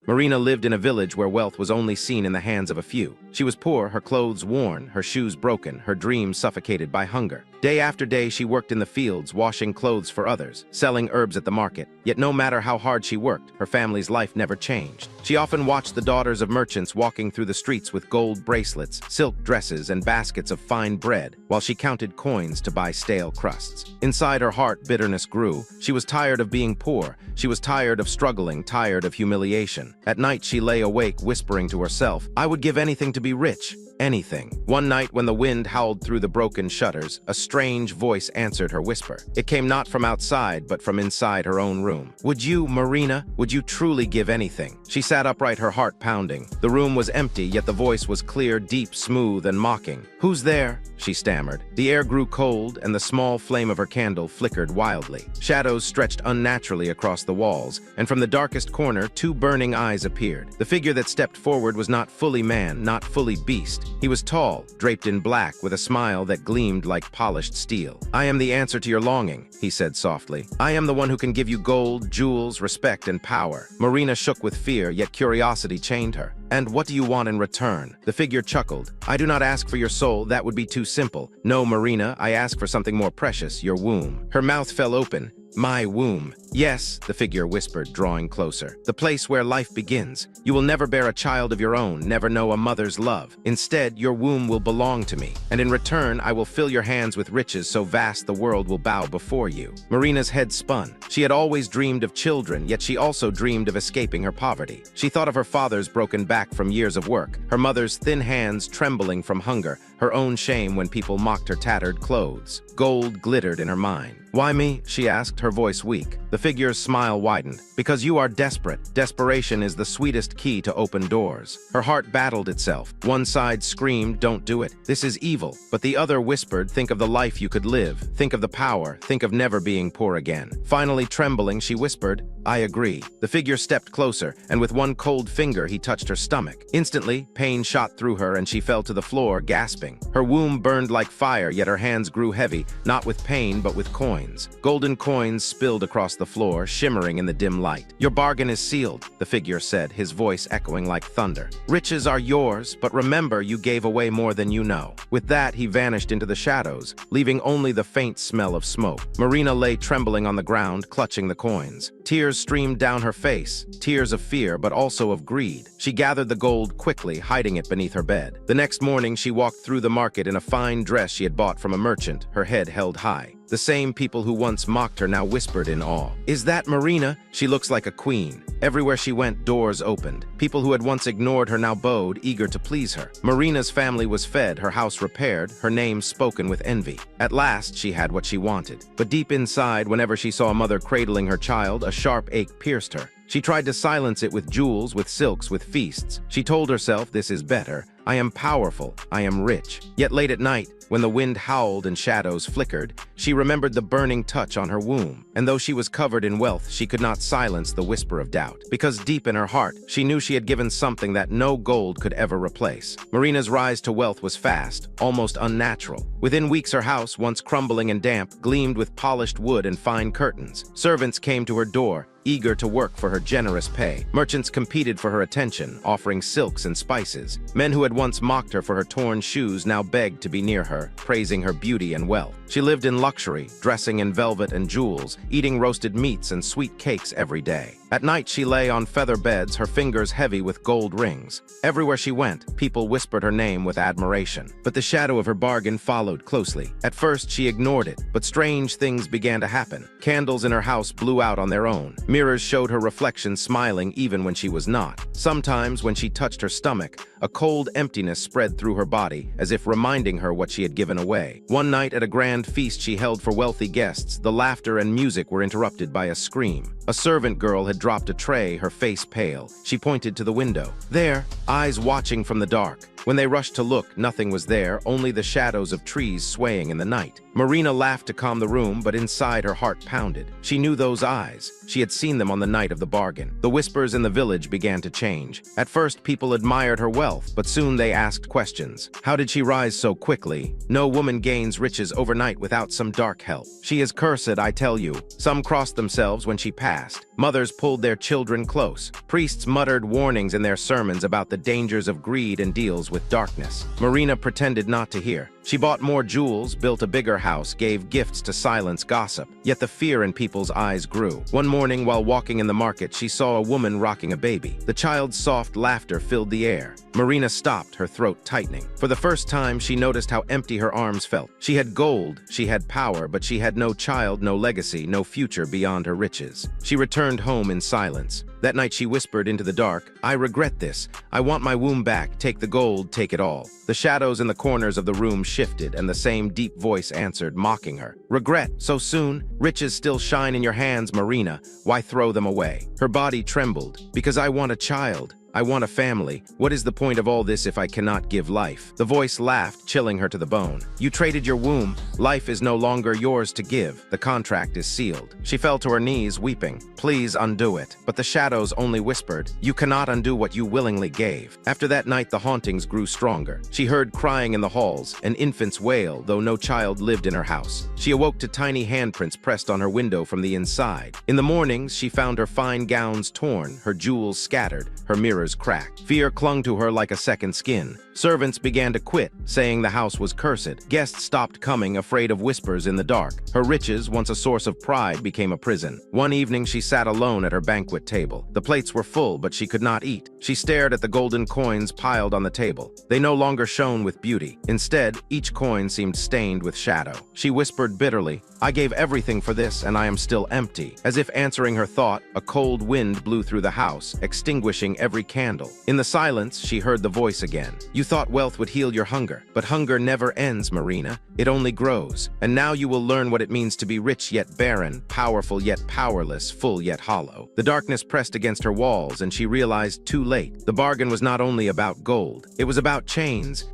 Marina lived in a village where wealth was only seen in the hands of a few. She was poor, her clothes worn, her shoes broken, her dreams suffocated by hunger. Day after day, she worked in the fields, washing clothes for others, selling herbs at the market. Yet no matter how hard she worked, her family's life never changed. She often watched the daughters of merchants walking through the streets with gold bracelets, silk dresses, and baskets of fine bread, while she counted coins to buy stale crusts. Inside her heart, bitterness grew. She was tired of being poor. She was tired of struggling, tired of humiliation. At night, she lay awake, whispering to herself, "I would give anything to be rich. Anything." One night, when the wind howled through the broken shutters, a strange voice answered her whisper. It came not from outside, but from inside her own room. "Would you, Marina, would you truly give anything?" She sat upright, her heart pounding. The room was empty, yet the voice was clear, deep, smooth, and mocking. "Who's there?" she stammered. The air grew cold, and the small flame of her candle flickered wildly. Shadows stretched unnaturally across the walls, and from the darkest corner, two burning eyes appeared. The figure that stepped forward was not fully man, not fully beast. He was tall, draped in black, with a smile that gleamed like polished steel. "I am the answer to your longing," he said softly. "I am the one who can give you gold, jewels, respect, and power." Marina shook with fear, yet curiosity chained her. "And what do you want in return?" The figure chuckled. "I do not ask for your soul, that would be too simple. No, Marina, I ask for something more precious, your womb." Her mouth fell open. "My womb." "Yes," the figure whispered, drawing closer. "The place where life begins. You will never bear a child of your own, never know a mother's love. Instead, your womb will belong to me, and in return, I will fill your hands with riches so vast the world will bow before you." Marina's head spun. She had always dreamed of children, yet she also dreamed of escaping her poverty. She thought of her father's broken back from years of work, her mother's thin hands trembling from hunger, her own shame when people mocked her tattered clothes. Gold glittered in her mind. "Why me?" she asked, her voice weak. The figure's smile widened. "Because you are desperate. Desperation is the sweetest key to open doors." Her heart battled itself. One side screamed, "Don't do it. This is evil." But the other whispered, "Think of the life you could live. Think of the power. Think of never being poor again." Finally, trembling, she whispered, "I agree." The figure stepped closer, and with one cold finger, he touched her stomach. Instantly, pain shot through her, and she fell to the floor, gasping. Her womb burned like fire, yet her hands grew heavy, not with pain, but with coins. Golden coins spilled across the floor, shimmering in the dim light. "Your bargain is sealed," the figure said, his voice echoing like thunder. "Riches are yours, but remember you gave away more than you know." With that, he vanished into the shadows, leaving only the faint smell of smoke. Marina lay trembling on the ground, clutching the coins. Tears streamed down her face, tears of fear, but also of greed. She gathered the gold quickly, hiding it beneath her bed. The next morning, she walked through the market in a fine dress she had bought from a merchant, her head held high. The same people who once mocked her now whispered in awe, "Is that Marina? She looks like a queen." Everywhere she went, doors opened. People who had once ignored her now bowed, eager to please her. Marina's family was fed, her house repaired, her name spoken with envy. At last, she had what she wanted. But deep inside, whenever she saw a mother cradling her child, a sharp ache pierced her. She tried to silence it with jewels, with silks, with feasts. She told herself, "This is better. I am powerful. I am rich." Yet late at night, when the wind howled and shadows flickered, she remembered the burning touch on her womb. And though she was covered in wealth, she could not silence the whisper of doubt. Because deep in her heart, she knew she had given something that no gold could ever replace. Marina's rise to wealth was fast, almost unnatural. Within weeks, her house, once crumbling and damp, gleamed with polished wood and fine curtains. Servants came to her door, eager to work for her generous pay. Merchants competed for her attention, offering silks and spices. Men who had once mocked her for her torn shoes now begged to be near her, praising her beauty and wealth. She lived in luxury, dressing in velvet and jewels, eating roasted meats and sweet cakes every day. At night, she lay on feather beds, her fingers heavy with gold rings. Everywhere she went, people whispered her name with admiration. But the shadow of her bargain followed closely. At first, she ignored it, but strange things began to happen. Candles in her house blew out on their own. Mirrors showed her reflection smiling even when she was not. Sometimes, when she touched her stomach, a cold emptiness spread through her body, as if reminding her what she had given away. One night at a grand feast she held for wealthy guests, the laughter and music were interrupted by a scream. A servant girl had dropped a tray, her face pale. She pointed to the window. There, eyes watching from the dark. When they rushed to look, nothing was there, only the shadows of trees swaying in the night. Marina laughed to calm the room, but inside her heart pounded. She knew those eyes. She had seen them on the night of the bargain. The whispers in the village began to change. At first, people admired her wealth, but soon they asked questions. How did she rise so quickly? No woman gains riches overnight without some dark help. She is cursed, I tell you. Some crossed themselves when she passed. Mothers pulled their children close. Priests muttered warnings in their sermons about the dangers of greed and deals with darkness. Marina pretended not to hear. She bought more jewels, built a bigger house, gave gifts to silence gossip. Yet the fear in people's eyes grew. One morning, while walking in the market, she saw a woman rocking a baby. The child's soft laughter filled the air. Marina stopped, her throat tightening. For the first time, she noticed how empty her arms felt. She had gold, she had power, but she had no child, no legacy, no future beyond her riches. She returned home in silence. That night she whispered into the dark, "I regret this. I want my womb back. Take the gold, take it all." The shadows in the corners of the room shifted, and the same deep voice answered, mocking her. "Regret? So soon? Riches still shine in your hands, Marina. Why throw them away?" Her body trembled. "Because I want a child. I want a family. What is the point of all this if I cannot give life?" The voice laughed, chilling her to the bone. "You traded your womb. Life is no longer yours to give. The contract is sealed." She fell to her knees, weeping. "Please undo it." But the shadows only whispered, "You cannot undo what you willingly gave." After that night, the hauntings grew stronger. She heard crying in the halls, an infant's wail, though no child lived in her house. She awoke to tiny handprints pressed on her window from the inside. In the mornings, she found her fine gowns torn, her jewels scattered, her mirrors cracked. Fear clung to her like a second skin. Servants began to quit, saying the house was cursed. Guests stopped coming, afraid of whispers in the dark. Her riches, once a source of pride, became a prison. One evening, she sat alone at her banquet table. The plates were full, but she could not eat. She stared at the golden coins piled on the table. They no longer shone with beauty. Instead, each coin seemed stained with shadow. She whispered bitterly, "I gave everything for this, and I am still empty." As if answering her thought, a cold wind blew through the house, extinguishing every candle. In the silence, she heard the voice again. "You thought wealth would heal your hunger, but hunger never ends, Marina. It only grows. And now you will learn what it means to be rich yet barren, powerful yet powerless, full yet hollow." The darkness pressed against her walls, and she realized too late. The bargain was not only about gold. It was about chains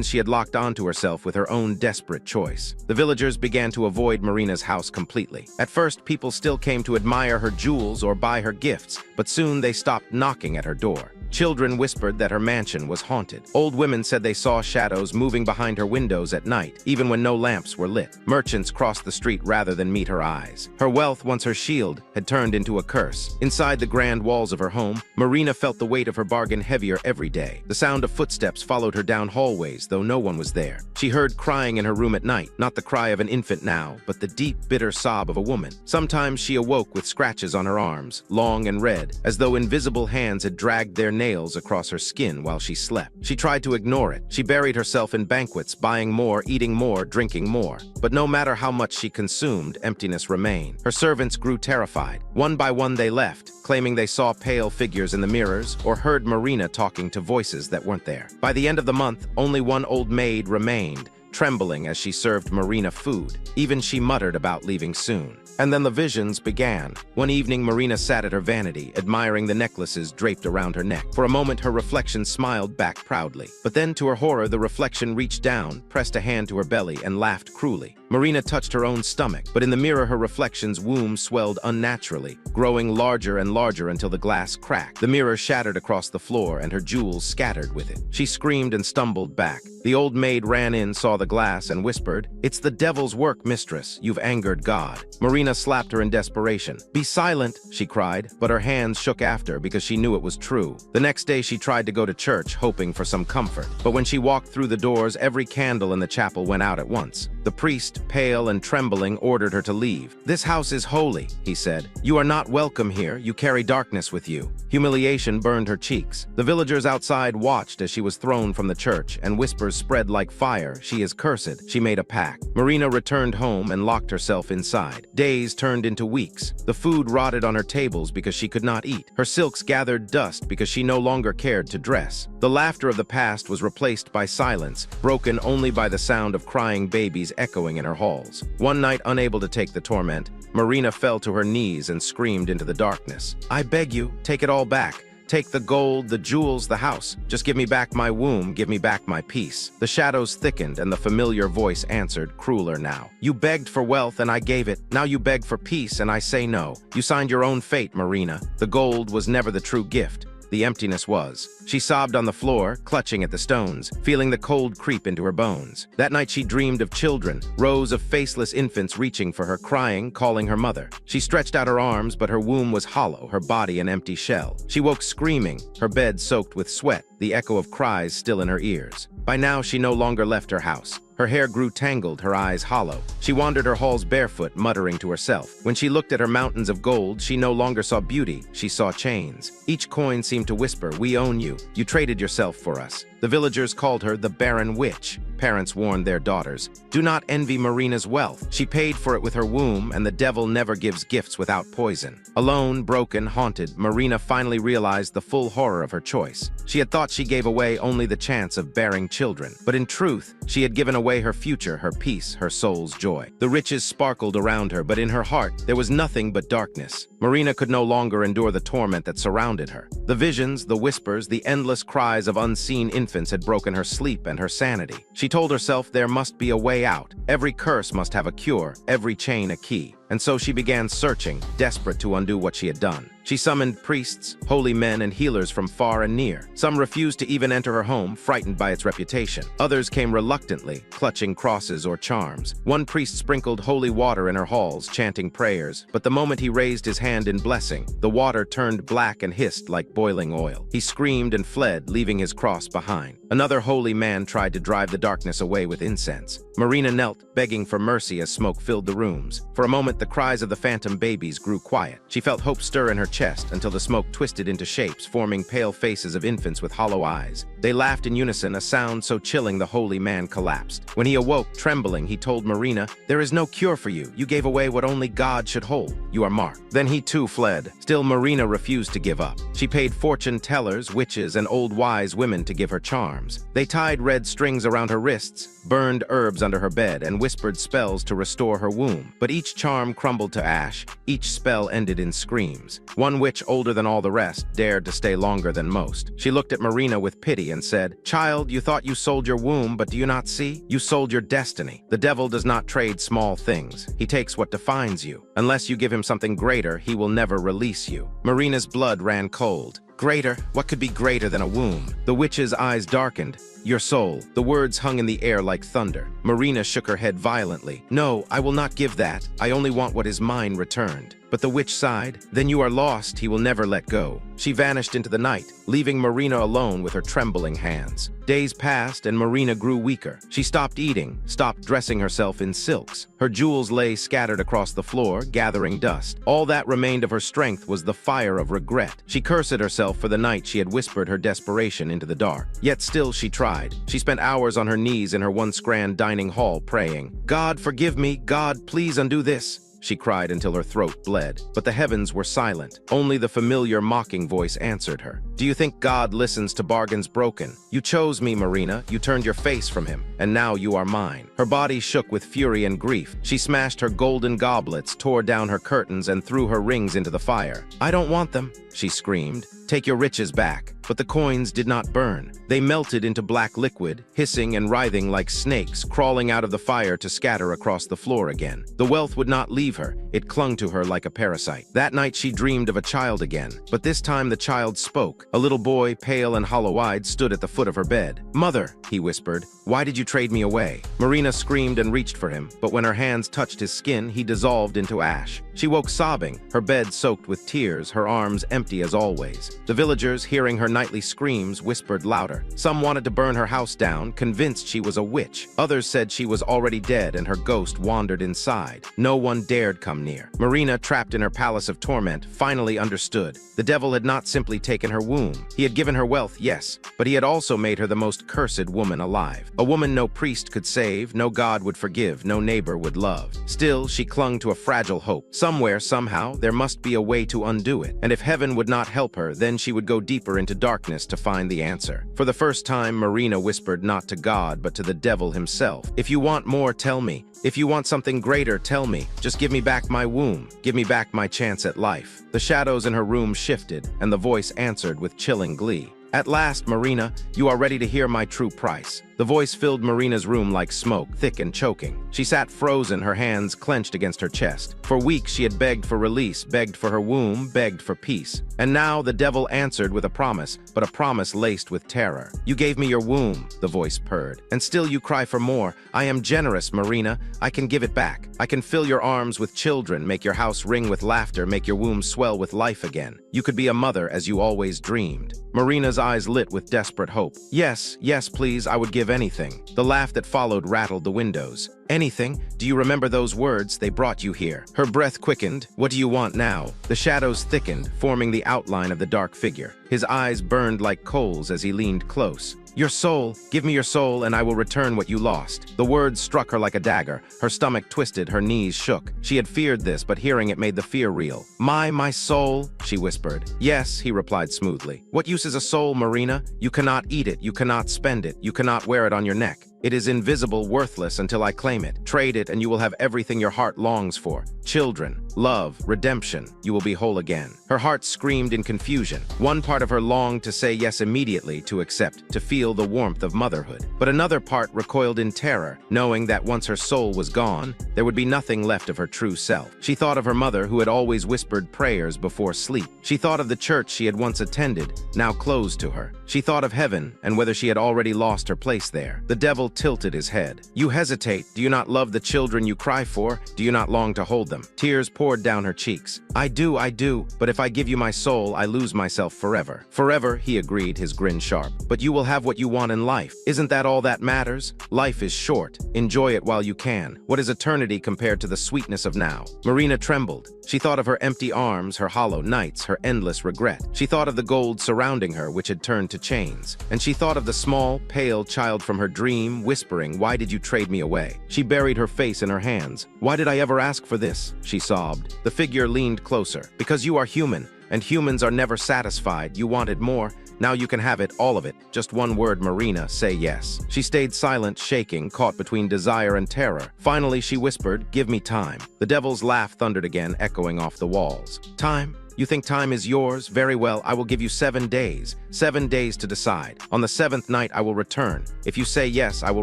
she had locked onto herself with her own desperate choice. The villagers began to avoid Marina's house completely. At first, people still came to admire her jewels or buy her gifts, but soon they stopped knocking at her door. Children whispered that her mansion was haunted. Old women said they saw shadows moving behind her windows at night, even when no lamps were lit. Merchants crossed the street rather than meet her eyes. Her wealth, once her shield, had turned into a curse. Inside the grand walls of her home, Marina felt the weight of her bargain heavier every day. The sound of footsteps followed her down hallways, though no one was there. She heard crying in her room at night, not the cry of an infant now, but the deep, bitter sob of a woman. Sometimes she awoke with scratches on her arms, long and red, as though invisible hands had dragged their nails across her skin while she slept. She tried to ignore it. She buried herself in banquets, buying more, eating more, drinking more. But no matter how much she consumed, emptiness remained. Her servants grew terrified. One by one they left, claiming they saw pale figures in the mirrors or heard Marina talking to voices that weren't there. By the end of the month, only one old maid remained, trembling as she served Marina food. Even she muttered about leaving soon. And then the visions began. One evening, Marina sat at her vanity, admiring the necklaces draped around her neck. For a moment, her reflection smiled back proudly. But then, to her horror, the reflection reached down, pressed a hand to her belly, and laughed cruelly. Marina touched her own stomach, but in the mirror, her reflection's womb swelled unnaturally, growing larger and larger until the glass cracked. The mirror shattered across the floor, and her jewels scattered with it. She screamed and stumbled back. The old maid ran in, saw the glass, and whispered, "It's the devil's work, mistress. You've angered God." Marina slapped her in desperation. "Be silent," she cried, but her hands shook after because she knew it was true. The next day she tried to go to church, hoping for some comfort. But when she walked through the doors, every candle in the chapel went out at once. The priest, pale and trembling, ordered her to leave. "This house is holy," he said. "You are not welcome here. You carry darkness with you." Humiliation burned her cheeks. The villagers outside watched as she was thrown from the church, and whispers spread like fire. "She is cursed. She made a pact." Marina returned home and locked herself inside. Days turned into weeks. The food rotted on her tables because she could not eat. Her silks gathered dust because she no longer cared to dress. The laughter of the past was replaced by silence, broken only by the sound of crying babies echoing in her halls. One night, unable to take the torment, Marina fell to her knees and screamed into the darkness. "I beg you, take it all back. Take the gold, the jewels, the house. Just give me back my womb, give me back my peace." The shadows thickened, and the familiar voice answered, crueler now. "You begged for wealth, and I gave it. Now you beg for peace, and I say no. You signed your own fate, Marina. The gold was never the true gift. the emptiness was. She sobbed on the floor, clutching at the stones, feeling the cold creep into her bones. That night she dreamed of children, rows of faceless infants reaching for her, crying, calling her mother. She stretched out her arms, but her womb was hollow, her body an empty shell. She woke screaming, her bed soaked with sweat, the echo of cries still in her ears. By now she no longer left her house. Her hair grew tangled, her eyes hollow. She wandered her halls barefoot, muttering to herself. When she looked at her mountains of gold, she no longer saw beauty, she saw chains. Each coin seemed to whisper, "We own you. You traded yourself for us." The villagers called her the Barren Witch. Parents warned their daughters, "Do not envy Marina's wealth. She paid for it with her womb, and the devil never gives gifts without poison." Alone, broken, haunted, Marina finally realized the full horror of her choice. She had thought she gave away only the chance of bearing children, but in truth, she had given away her future, her peace, her soul's joy. The riches sparkled around her, but in her heart, there was nothing but darkness. Marina could no longer endure the torment that surrounded her. The visions, the whispers, the endless cries of unseen infants had broken her sleep and her sanity. She told herself there must be a way out. Every curse must have a cure, every chain a key. And so she began searching, desperate to undo what she had done. She summoned priests, holy men, and healers from far and near. Some refused to even enter her home, frightened by its reputation. Others came reluctantly, clutching crosses or charms. One priest sprinkled holy water in her halls, chanting prayers. But the moment he raised his hand in blessing, the water turned black and hissed like boiling oil. He screamed and fled, leaving his cross behind. Another holy man tried to drive the darkness away with incense. Marina knelt, begging for mercy as smoke filled the rooms. For a moment, the cries of the phantom babies grew quiet. She felt hope stir in her chest until the smoke twisted into shapes, forming pale faces of infants with hollow eyes. They laughed in unison, a sound so chilling the holy man collapsed. When he awoke, trembling, he told Marina, "There is no cure for you. You gave away what only God should hold. You are marked." Then he too fled. Still, Marina refused to give up. She paid fortune tellers, witches, and old wise women to give her charms. They tied red strings around her wrists, burned herbs under her bed, and whispered spells to restore her womb. But each charm crumbled to ash, each spell ended in screams. One witch, older than all the rest, dared to stay longer than most. She looked at Marina with pity and said, "Child, you thought you sold your womb, but do you not see? You sold your destiny. The devil does not trade small things. He takes what defines you. Unless you give him something greater, he will never release you." Marina's blood ran cold. Greater? What could be greater than a womb? The witch's eyes darkened. "Your soul." The words hung in the air like thunder. Marina shook her head violently. "No, I will not give that. I only want what is mine returned." But the witch sighed. "Then you are lost. He will never let go." She vanished into the night, leaving Marina alone with her trembling hands. Days passed and Marina grew weaker. She stopped eating, stopped dressing herself in silks. Her jewels lay scattered across the floor, gathering dust. All that remained of her strength was the fire of regret. She cursed herself for the night she had whispered her desperation into the dark. Yet still she tried. She spent hours on her knees in her once grand dining hall praying. "God, forgive me. God, please undo this." She cried until her throat bled. But the heavens were silent. Only the familiar mocking voice answered her. "Do you think God listens to bargains broken? You chose me, Marina. You turned your face from him, and now you are mine." Her body shook with fury and grief. She smashed her golden goblets, tore down her curtains, and threw her rings into the fire. "I don't want them," she screamed. "Take your riches back." But the coins did not burn. They melted into black liquid, hissing and writhing like snakes, crawling out of the fire to scatter across the floor again. The wealth would not leave her. It clung to her like a parasite. That night she dreamed of a child again, but this time the child spoke. A little boy, pale and hollow-eyed, stood at the foot of her bed. "Mother," he whispered, "why did you trade me away?" Marina screamed and reached for him, but when her hands touched his skin, he dissolved into ash. She woke sobbing, her bed soaked with tears, her arms empty as always. The villagers, hearing her nightly screams, whispered louder. Some wanted to burn her house down, convinced she was a witch. Others said she was already dead and her ghost wandered inside. No one dared come near. Marina, trapped in her palace of torment, finally understood. The devil had not simply taken her womb. He had given her wealth, yes, but he had also made her the most cursed woman alive. A woman no priest could save, no God would forgive, no neighbor would love. Still, she clung to a fragile hope. Somewhere, somehow, there must be a way to undo it. And if heaven would not help her, then she would go deeper into darkness to find the answer. For the first time, Marina whispered not to God, but to the devil himself. "If you want more, tell me. If you want something greater, tell me. Just give me back my womb. Give me back my chance at life." The shadows in her room shifted, and the voice answered with chilling glee. "At last, Marina, you are ready to hear my true price. The voice filled Marina's room like smoke, thick and choking. She sat frozen, her hands clenched against her chest. For weeks she had begged for release, begged for her womb, begged for peace. And now the devil answered with a promise, but a promise laced with terror. "You gave me your womb," the voice purred. "And still you cry for more. I am generous, Marina. I can give it back. I can fill your arms with children, make your house ring with laughter, make your womb swell with life again. You could be a mother as you always dreamed." Marina's eyes lit with desperate hope. "Yes, yes, please, I would give anything." The laugh that followed rattled the windows. "Anything? Do you remember those words? They brought you here." Her breath quickened. "What do you want now?" The shadows thickened, forming the outline of the dark figure. His eyes burned like coals as he leaned close. "Your soul, give me your soul and I will return what you lost." The words struck her like a dagger. Her stomach twisted, her knees shook. She had feared this, but hearing it made the fear real. My soul," she whispered. "Yes," he replied smoothly. "What use is a soul, Marina? You cannot eat it, you cannot spend it, you cannot wear it on your neck. It is invisible, worthless until I claim it. Trade it and you will have everything your heart longs for. Children, love, redemption. You will be whole again." Her heart screamed in confusion. One part of her longed to say yes immediately, to accept, to feel the warmth of motherhood. But another part recoiled in terror, knowing that once her soul was gone, there would be nothing left of her true self. She thought of her mother who had always whispered prayers before sleep. She thought of the church she had once attended, now closed to her. She thought of heaven and whether she had already lost her place there. The devil tilted his head. "You hesitate. Do you not love the children you cry for? Do you not long to hold them?" Tears poured down her cheeks. I do, but if I give you my soul, I lose myself forever." "Forever," he agreed, his grin sharp. "But you will have what you want in life. Isn't that all that matters? Life is short. Enjoy it while you can. What is eternity compared to the sweetness of now?" Marina trembled. She thought of her empty arms, her hollow nights, her endless regret. She thought of the gold surrounding her, which had turned to chains. And she thought of the small, pale child from her dream, whispering, "Why did you trade me away?" She buried her face in her hands. "Why did I ever ask for this?" she sobbed. The figure leaned closer. "Because you are human, and humans are never satisfied. You wanted more. Now you can have it, all of it. Just one word, Marina, say yes." She stayed silent, shaking, caught between desire and terror. Finally, she whispered, "Give me time." The devil's laugh thundered again, echoing off the walls. "Time? You think time is yours? Very well, I will give you 7 days. 7 days to decide. On the 7th night, I will return. If you say yes, I will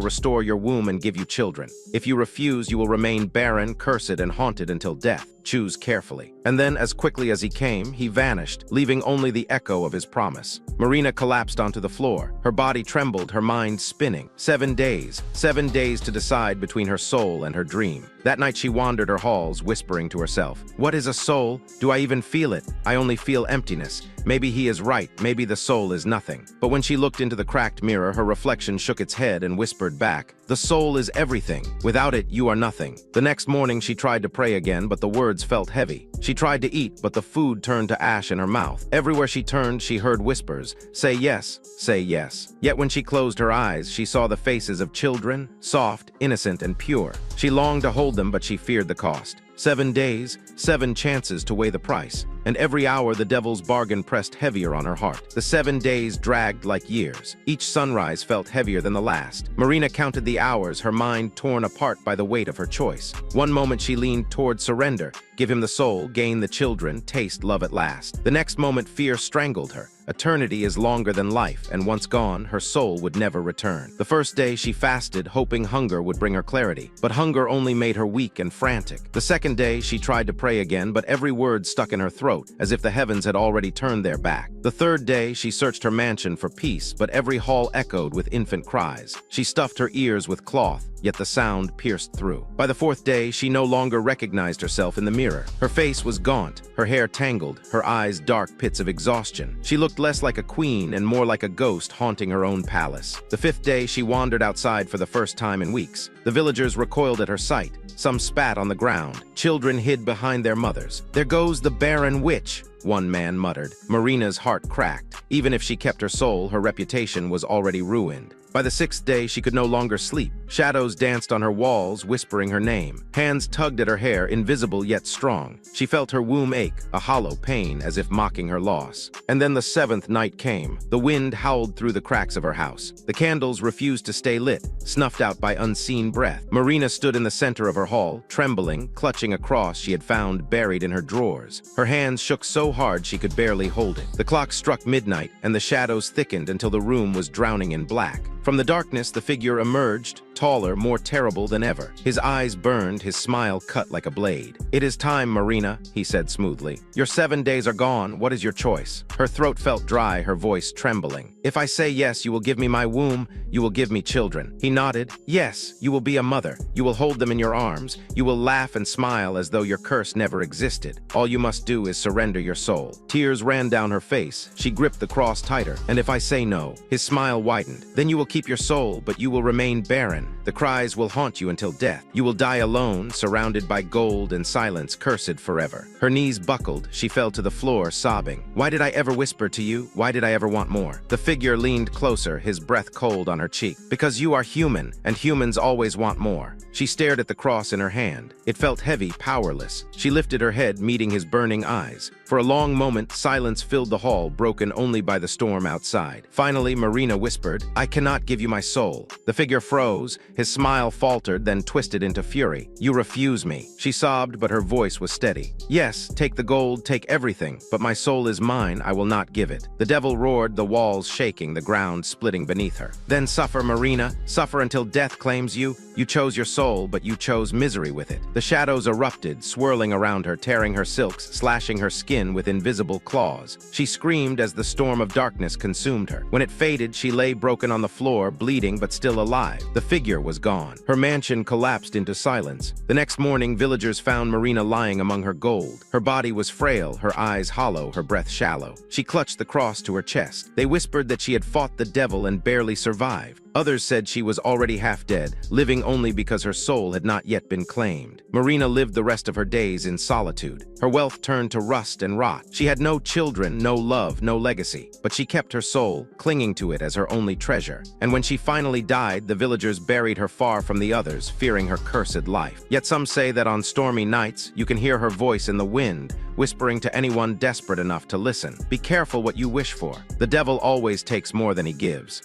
restore your womb and give you children. If you refuse, you will remain barren, cursed, and haunted until death. Choose carefully." And then, as quickly as he came, he vanished, leaving only the echo of his promise. Marina collapsed onto the floor. Her body trembled, her mind spinning. 7 days. 7 days to decide between her soul and her dream. That night she wandered her halls, whispering to herself, "What is a soul? Do I even feel it? I only feel emptiness. Maybe he is right, maybe the soul is nothing." But when she looked into the cracked mirror, her reflection shook its head and whispered back, "The soul is everything. Without it, you are nothing." The next morning she tried to pray again, but the words felt heavy. She tried to eat, but the food turned to ash in her mouth. Everywhere she turned, she heard whispers, "Say yes, say yes." Yet when she closed her eyes, she saw the faces of children, soft, innocent, and pure. She longed to hold them, but she feared the cost. 7 days, 7 chances to weigh the price. And every hour the devil's bargain pressed heavier on her heart. The 7 days dragged like years. Each sunrise felt heavier than the last. Marina counted the hours, her mind torn apart by the weight of her choice. One moment she leaned toward surrender, give him the soul, gain the children, taste love at last. The next moment fear strangled her. Eternity is longer than life, and once gone, her soul would never return. The first day she fasted, hoping hunger would bring her clarity. But hunger only made her weak and frantic. The second day she tried to pray again, but every word stuck in her throat, as if the heavens had already turned their back. The third day she searched her mansion for peace, but every hall echoed with infant cries. She stuffed her ears with cloth, yet the sound pierced through. By the 4th day, she no longer recognized herself in the mirror. Her face was gaunt, her hair tangled, her eyes dark pits of exhaustion. She looked less like a queen and more like a ghost haunting her own palace. The 5th day, she wandered outside for the first time in weeks. The villagers recoiled at her sight. Some spat on the ground. Children hid behind their mothers. "There goes the barren witch," one man muttered. Marina's heart cracked. Even if she kept her soul, her reputation was already ruined. By the 6th day, she could no longer sleep. Shadows danced on her walls, whispering her name. Hands tugged at her hair, invisible yet strong. She felt her womb ache, a hollow pain, as if mocking her loss. And then the 7th night came. The wind howled through the cracks of her house. The candles refused to stay lit, snuffed out by unseen breath. Marina stood in the center of her hall, trembling, clutching a cross she had found buried in her drawers. Her hands shook so hard she could barely hold it. The clock struck midnight, and the shadows thickened until the room was drowning in black. From the darkness, the figure emerged, taller, more terrible than ever. His eyes burned, his smile cut like a blade. "It is time, Marina," he said smoothly. "Your 7 days are gone. What is your choice?" Her throat felt dry, her voice trembling. "If I say yes, you will give me my womb, you will give me children." He nodded. "Yes, you will be a mother. You will hold them in your arms. You will laugh and smile as though your curse never existed. All you must do is surrender your soul." Tears ran down her face. She gripped the cross tighter. "And if I say no?" His smile widened. "Then you will keep your soul, but you will remain barren. The cries will haunt you until death. You will die alone, surrounded by gold and silence, cursed forever." Her knees buckled. She fell to the floor, sobbing. "Why did I ever whisper to you? Why did I ever want more?" The figure leaned closer, his breath cold on her cheek. "Because you are human, and humans always want more." She stared at the cross in her hand. It felt heavy, powerless. She lifted her head, meeting his burning eyes. For a long moment, silence filled the hall, broken only by the storm outside. Finally, Marina whispered, "I cannot give you my soul." The figure froze. His smile faltered, then twisted into fury. "You refuse me." She sobbed, but her voice was steady. "Yes, take the gold, take everything, but my soul is mine, I will not give it." The devil roared, the walls shaking, the ground splitting beneath her. "Then suffer, Marina. Suffer until death claims you. You chose your soul, but you chose misery with it." The shadows erupted, swirling around her, tearing her silks, slashing her skin with invisible claws. She screamed as the storm of darkness consumed her. When it faded, she lay broken on the floor, bleeding but still alive. The figure was gone. Her mansion collapsed into silence. The next morning, villagers found Marina lying among her gold. Her body was frail, her eyes hollow, her breath shallow. She clutched the cross to her chest. They whispered that she had fought the devil and barely survived. Others said she was already half dead, living only because her soul had not yet been claimed. Marina lived the rest of her days in solitude. Her wealth turned to rust and rot. She had no children, no love, no legacy. But she kept her soul, clinging to it as her only treasure. And when she finally died, the villagers buried her far from the others, fearing her cursed life. Yet some say that on stormy nights, you can hear her voice in the wind, whispering to anyone desperate enough to listen. Be careful what you wish for. The devil always takes more than he gives.